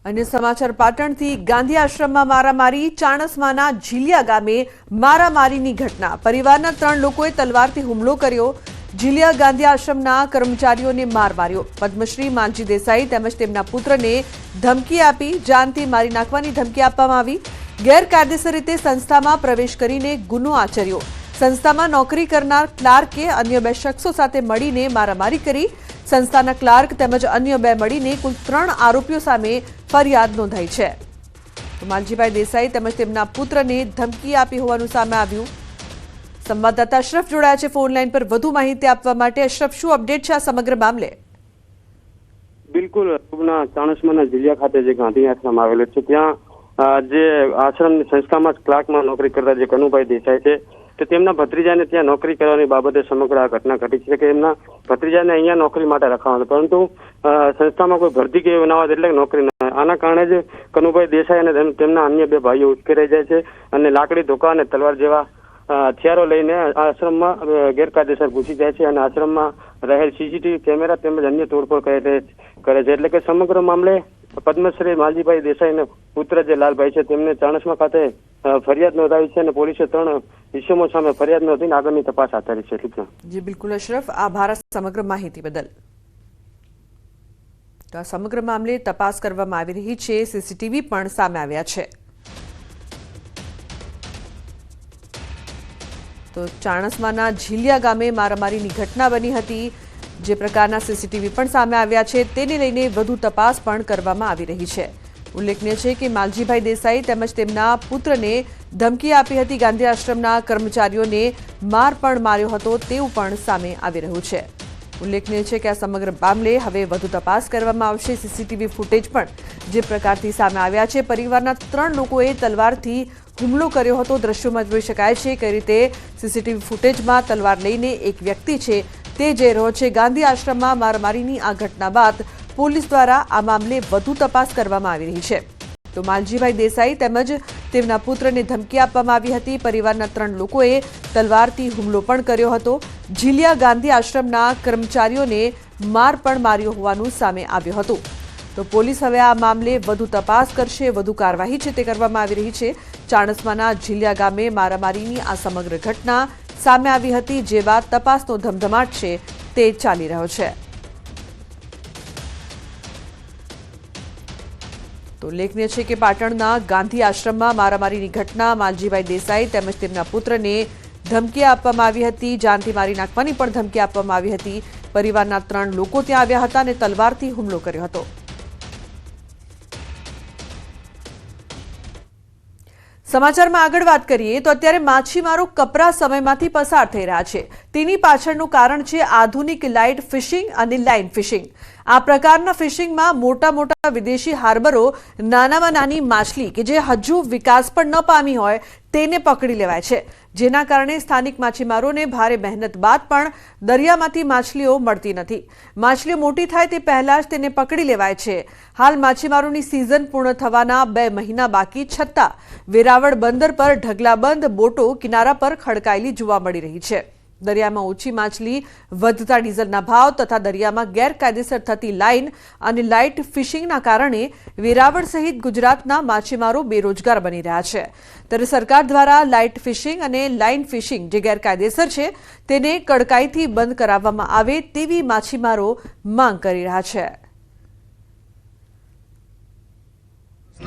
अन्य समाचार पाटणथी गांधी आश्रममां मारामारी। चाणस्माना झीलिया गामे मारामारीनी घटना। परिवाરના 3 લોકોએ તલવારથી હુમલો કર્યો। झीलिया गांधी आश्रमना कर्मचारीओने मार मार्यो। पद्मश्री मालजी देसाई તેમજ તેમના પુત્રને ધમકી આપી જાનથી મારી નાખવાની ધમકી આપવામાં આવી। ગેરકાયદેસર રીતે સંસ્થામાં પ્રવેશ કરીને ગુનો આચર્યો। સંસ્થામાં નોકરી કરનાર ક્લાર્કે અન્ય 2 શખ્સો સાથે મળીને મારામારી કરી। સંસ્થાના ક્લાર્ક તેમજ અન્ય 2 મળીને કુલ 3 આરોપીઓ સામે ફરિયાદ નોંધાઈ છે। માલજીભાઈ દેસાઈ તેમજ તેમના પુત્રને ધમકી આપી હોવાનું સામે આવ્યું। સંવાદદાતા અશરફ જોડાયા છે ફોન લાઈન પર વધુ માહિતી આપવા માટે। અશરફ, શું અપડેટ છે આ સમગ્ર મામલે? બિલકુલ, ચાણસ્માના ઝીલિયા ખાતે જે ગાંધી આશ્રમ આવેલો છે ત્યાં જે આશ્રમની સંસ્થામાં ક્લાર્કમાં નોકરી કરતા જે કનુભાઈ દેસાઈ છે તો તેમના ભત્રીજાને ત્યાં નોકરી કરવાની બાબતે સમગ્ર આ ઘટના ઘટી છે કે એમના ભત્રીજાને અહીંયા નોકરી માટે રખાવાનો, પરંતુ સંસ્થામાં કોઈ ભરતી કે એવું ના હોય એટલે નોકરી ના। આના કારણે જ કનુભાઈ દેસાઈ અને તેમના અન્ય 2 ભાઈઓ ઉશ્કેરાઈ જાય છે અને લાકડી, ધોકા અને તલવાર જેવા હથિયારો લઈને આશ્રમમાં ગેરકાયદેસર ઘૂસી જાય છે અને આશ્રમમાં રહેલ સીસીટીવી કેમેરા તેમજ અન્ય તોડફોડ કરે છે। એટલે કે સમગ્ર મામલે પદ્મશ્રી માલજીભાઈ દેસાઈના પુત્ર જે લાલભાઈ છે તેમને ચાણસ્મા ખાતે ફરિયાદ નોંધાવી છે અને પોલીસે 3 ઇસમો સામે ફરિયાદ નોંધીને આગળની તપાસ હાથ ધરી છે। ઠીક છે જી, બિલકુલ અશરફ, આભાર સમગ્ર માહિતી બદલ। તો આ સમગ્ર મામલે તપાસ કરવામાં આવી રહી છે। સીસીટીવી પણ સામે આવ્યા છે। તો ચાણસ્માના ઝીલિયા ગામે મારામારીની ઘટના બની હતી। જે પ્રકારના સીસીટીવી પણ સામે આવ્યા છે તેને લઈને વધુ તપાસ પણ કરવામાં આવી રહી છે। ઉલ્લેખનીય છે કે માલજીભાઈ દેસાઈ તેમજ તેમના પુત્રને ધમકી આપી હતી। ગાંધી આશ્રમના કર્મચારીઓને માર પણ માર્યો હતો તેવું પણ સામે આવી રહ્યું છે। ઉલ્લેખનીય છે કે આ સમગ્ર મામલે હવે વધુ તપાસ કરવામાં આવશે। સીસીટીવી ફૂટેજ પણ જે પ્રકારથી સામે આવ્યા છે। પરિવારના 3 લોકોએ તલવારથી હુમલો કર્યો હતો। દ્રશ્યોમાં જોઈ શકાય છે કઈ રીતે સીસીટીવી ફૂટેજમાં તલવાર લઈને એક વ્યક્તિ છે તે જઈ રહ્યો છે। ગાંધી આશ્રમમાં મારામારીની આ ઘટના બાદ પોલીસ દ્વારા આ મામલે વધુ તપાસ કરવામાં આવી રહી છે। તો માલજીભાઈ દેસાઈ તેમજ તેમના પુત્રને ધમકી આપવામાં આવી હતી। પરિવારના 3 લોકોએ તલવારથી હુમલો પણ કર્યો હતો। ઝીલિયા ગાંધી આશ્રમના કર્મચારીઓને માર પણ માર્યો હોવાનું સામે આવ્યું હતું। તો પોલીસ હવે આ મામલે વધુ તપાસ કરશે। વધુ કાર્યવાહી છે તે કરવામાં આવી રહી છે। ચાણસ્માના ઝીલિયા ગામે મારામારીની આ સમગ્ર ઘટના સામે આવી હતી, જે બાદ તપાસનો ધમધમાટ છે તે ચાલી રહ્યો છે। તો ઉલ્લેખનીય છે કે પાટણના ગાંધી આશ્રમમાં મારામારીની ઘટના। માલજીભાઈ દેસાઈ તેમજ તેમના પુત્રને ધમકી આપવામાં આવી હતી। જાનથી મારી નાખવાની પણ ધમકી આપવામાં આવી હતી। પરિવારના 3 લોકો ત્યાં આવ્યા હતા અને તલવારથી હુમલો કર્યો હતો। સમાચારમાં આગળ વાત કરીએ તો અત્યારે માછીમારો કપરા સમયમાંથી પસાર થઈ રહ્યા છે। તેની પાછળનું કારણ છે આધુનિક લાઇટ ફિશિંગ અને લાઇન ફિશિંગ। આ પ્રકારના ફિશિંગમાં મોટા મોટા વિદેશી હાર્બરો નાનામાં નાની માછલી કે જે હજુ વિકાસ પણ ન પામી હોય તેને પકડી લેવાય છે, જેના કારણે સ્થાનિક માછીમારોને ભારે મહેનત બાદ પણ દરિયામાંથી માછલીઓ મળતી નથી। માછલીઓ મોટી થાય તે પહેલા જ તેને પકડી લેવાય છે। હાલ માછીમારોની સિઝન પૂર્ણ થવાના 2 મહિના બાકી છતાં વેરાવળ બંદર પર ઢગલાબંધ બોટો કિનારા પર ખડકાયેલી જોવા મળી રહી છે। દરિયામાં ઓછી માછલી, વધતા ડીઝલના ભાવ તથા દરિયામાં ગેરકાયદેસર થતી લાઇન અને લાઇટ ફિશિંગના કારણે વેરાવળ સહિત ગુજરાતના માછીમારો બેરોજગાર બની રહ્યા છે। ત્યારે સરકાર દ્વારા લાઇટ ફિશિંગ અને લાઇન ફિશિંગ જે ગેરકાયદેસર છે તેને કડકાઈથી બંધ કરાવવામાં આવે તેવી માછીમારો માંગ કરી રહ્યા છે।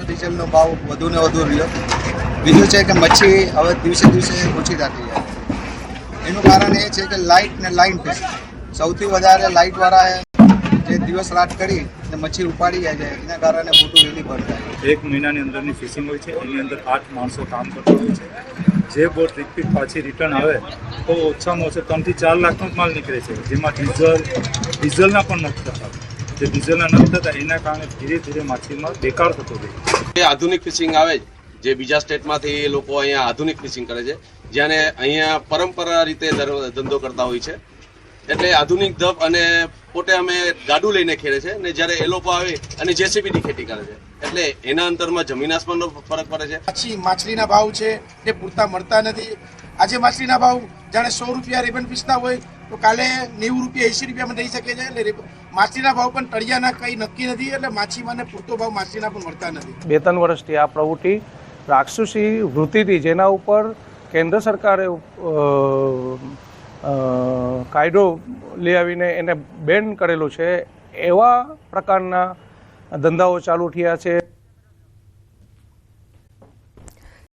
ડીઝલનો ભાવ વધુ ને વધુ રહ્યો। બીજું છે કે મચ્છી હવે દિવસે દિવસે ઓછી થતી જાય। એનું કારણ એ છે કે લાઇટ ને લાઇન ફિશિંગ સૌથી વધારે લાઇટવાળા જે દિવસ રાત કરી ને મચ્છી ઉપાડી જાય છે, એના કારણે મોટું વેલી પડે છે। 1 મહિનાની અંદરની ફિશિંગ હોય છે, એની અંદર 8 માણસો કામ કરતા હોય છે। જે બોટ રિપીટ પાછી રિટર્ન આવે તો ઓછામાં ઓછો 3 થી 4 લાખનો જ માલ નીકળે છે, જેમાં ડીઝલના પણ નથી થતા। જે ડીઝલના નથી થતા એના કારણે ધીરે ધીરે માછીમાર બેકાર થતો જાય છે। આધુનિક ફિશિંગ આવે જે બીજા સ્ટેટમાંથી લોકો અહીંયા આધુનિક ફિશિંગ કરે છે, જ્યારે અહીંયા પરંપરા રીતે ધંધો કરતા હોય છે। એટલે આધુનિક ધબ અને પોતે અમે ગાડું લઈને ખેડે છે ને જ્યારે એ લોકો આવે અને જેસીબીની ખેતી કરે છે, એટલે એના અંતરમાં જમીન આસમાનનો ફરક પડે છે। માછલીના ભાવ છે એ પૂરતા મળતા નથી। આજે માછલીના ભાવ જાણે 100 રૂપિયા રેબન ફિશના હોય તો કાલે 90 રૂપિયા 80 રૂપિયામાં થઈ શકે છે। એટલે માછલીના ભાવ પણ તળિયાના કંઈ નક્કી નથી, એટલે માછીમારને પૂરતો ભાવ માછલીના પણ મળતા નથી. 2-3 વર્ષથી આ પ્રવૃત્તિ રાક્ષસી વૃત્તિથી, જેના ઉપર કેન્દ્ર સરકારે કાયદો લઈ આવીને એને બેન કરેલું છે, એવા પ્રકારના ધંધાઓ ચાલુ થયા છે.